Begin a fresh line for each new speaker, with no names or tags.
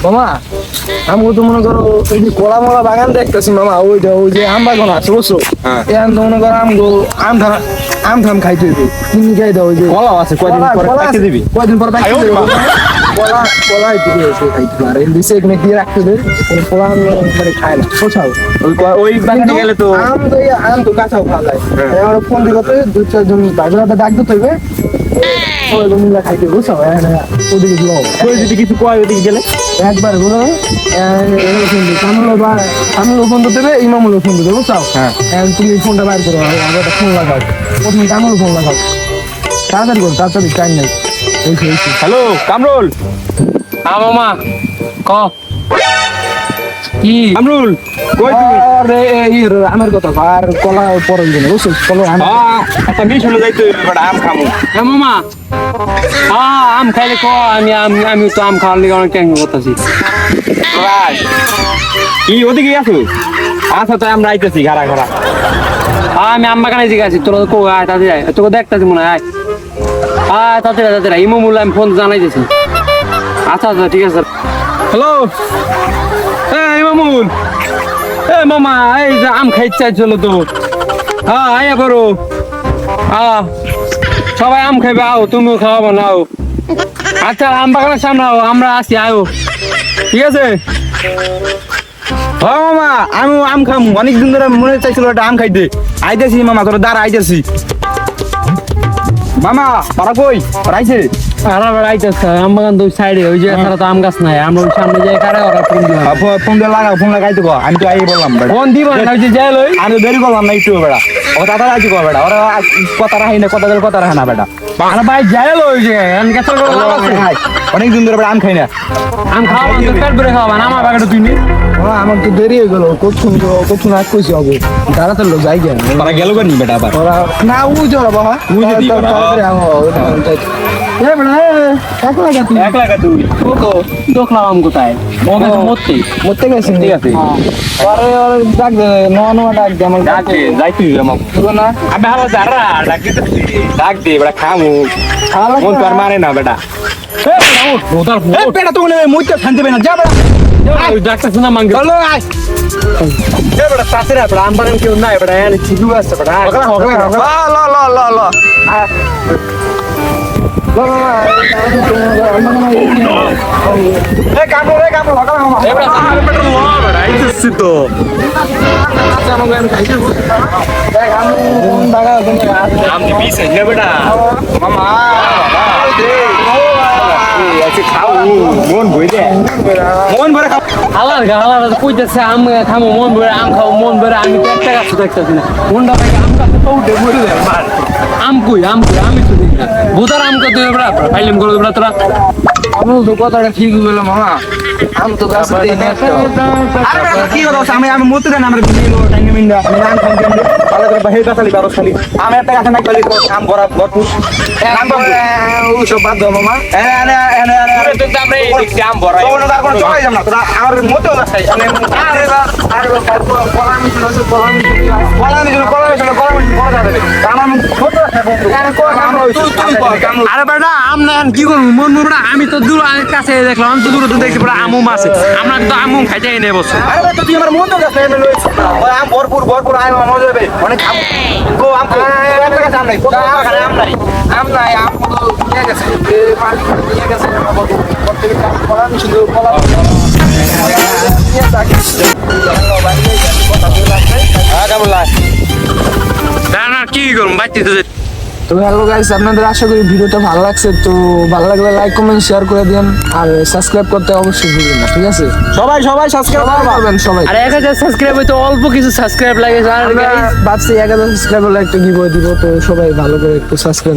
মামা আমগো তো মনে করো ওই যে কলা মলা বাগান দেখতেছি মামা ওই যে আম বাগান আছে বুঝছো এখন তো মনে করো আমগো আম থাম খাইতে হইবে কিনি খাই দাও ওই যে
কলা আছে কয়দিন পরে কাটতে দিবি
কয়দিন পর পাইতে দিবি কলা দিয়ে এসে খাইতে পারে দিছে এখানে দিয়ে রাখতে দে কলা মানে খায় না কোথাও
ওই বাগানে গেলে তো
আম তো কাঁচাও খাওয়া যায় এবার ফোন দিকে তো দুই চারজন ভাইগুলাতে ডাক দিতে হইবে সবাই মিলে খাইতে বুঝছো ওদিকে যাও
কই যদি কিছু কয় ওদিকে গেলে
একবার বলো কামুলো ফোন দেবে ইমামুলো ফোন দেবে বুঝছো তুমি ফোনটা বাইর করো আবার একটা ফোন লাগাও প্রথমে কামুলো ফোন লাগাও তাড়াতাড়ি করো তাড়াতাড়ি টাইম নেই
হ্যালো কামরুল
মামা ক কি
কামরুল কই তুমি
আরে আমার কথা আর কলা পরে দিলে বুঝছো চলো
একটা মিশ হলো যাইতে বড় আম খামু
মামা আম খাইলে ক আমি তো আম খাওয়ার লিগে অনেক টেনশন করতেছি
ভাই কি ওদিকে আছো আচ্ছা তো আমরা আইতেছি ঘাড়া ঘাড়া
আমি আম বাগানে দিকে আছি তোরা কো আয় তাতে যায় তোকে দেখতেছি মনে হয় তাতে ইমামুল আমি ফোন জানাইতেছি আচ্ছা ঠিক আছে হ্যালো ইমামুল মামা এই যে আম খাইতে চাইছিল তো আয়া করো সবাই আম খাইবে আও তুমিও খাওয়াবো নাও আচ্ছা আম বাগানের সামনে আও আমরা আসি আয়ো ঠিক আছে
হ্যাঁ মামা আমি আম খামু অনেকদিন ধরে মনে চাইছিল একটা আম খাইতে আইতেছি মামা তোর দ্বার আইতেছি মামা পারা কই পারাইছে
আম বাগান দুই সাইডে ওই যে এছাড়া তো আম গাছ নাই আমরা ওই সামনে যাই কারে ওরা ফোন দিবে
ফোন দিয়ে লাগাও ফোন লাগাইতে কো আমি তো আই বললাম বেটা
ফোন দিব না ওই যে যাই লই
আমি দেরি করলাম না একটু বেটা ও দাদা আইতে কো বেটা ওরা কথা রাখি না কথা রাখে না বেটা
আরে ভাই যাই লই যে আমি কেসর করে লাভ আছে
অনেকদিন ধরে বেটা আম খাই না
আম খাওয়া তো পেট ভরে খাওয়া না আমার বাগানে তুই নি
আমার তো দেরি হয়ে গেল কখন আজ কইছি হবে তাড়াতাড়ি লোক যাই গেল
তারা গেল কেন বেটা আবার
ওরা না উই যাও বাবা
উই যদি এক লাগা তুই
দেখলাম আম কোথায়
মরতে গেছি ঠিক আছে পরে ওর ডাক দে নোয়া ডাক দে আমার
ডাক দে যাইতি আমার
পুরো না
আমি হারা যারা ডাক দে বেটা খামু মন তোর মারে না বেটা বেটা তো মুইতে শান্তি পাই না যা বেটা
ডাক্তার শোনা মাঙ্গে
চলো আয় এ বেটা সাথে রে বেটা আম বাগান কেউ নাই বেটা এনে চিজু আছে বেটা ল এ কামো হকালা মামা এ বেটা সামনে বেটা ল বেটা আইছিস তো আম দি পিছে নে বেটা মামা খাও মন ভরে খাও
হালার কইতেছে আম খামো মন ভরে আম খাও মন ভরে আমি তো একটা গাছ দেখতেছি না মনটা ভাই আম গাছে তো উঠে মরে যায় মার আম কই আমি তো দেখি না বুদার আম কত বেড়া ফাইলিম করে বেড়া তোরা
আমি তো কথাটা ঠিক হলো মামা আম তো গাছ দিয়ে
আরে কি কথা আমি মতে দেন আমার বিলো টাইম মিন্ডা আমি আম খাই দেন ভালো করে বাহির কাছালি বারো খালি আমি একটা গাছে নাই খালি আম ভরা ভরপুর আম
ও সব বাদ দাও মামা
এনে তো আমরা এই দিক আম ভরা কোনো তার কোনো চলাই যাব না তোরা আমার মতে না চাই আমি আরে কলা মিছিল
আরে বেটা আম না কি করবো মন বেটা আমি তো দূর কাছে দেখলাম আমি তো দূরে তো দেখছি বেটা আমুম আছে আমরা কিন্তু আমুম খাইতে নেই বছর
আরে তো তুই আমার মতে আছে আমি লইছি ওই আম ভরপুর আম মজা হবে অনেক খাবো গো আম একটা গাছ আম নাই
আম নাই আম তো নিয়ে গেছে নিয়ে গেছে প্রত্যেকটা কলা মিছিল কলা
না কি করবো বাচ্চা
তো হ্যালো গাইস আপনাদের আশা করি ভিডিওটা ভালো লাগছে তো ভালো লাগলে লাইক কমেন্ট শেয়ার করে দিন আর সাবস্ক্রাইব করতে অবশ্যই ভুলবেন না ঠিক আছে
সবাই সাবস্ক্রাইব
করবেন সবাই
আর 1000 সাবস্ক্রাইব হইতো অল্প কিছু সাবস্ক্রাইব লাগে আর
ভাবছি 1000 সাবস্ক্রাইব হলে একটা গিভওয়ে দিব তো সবাই ভালো করে একটু সাবস্ক্রাইব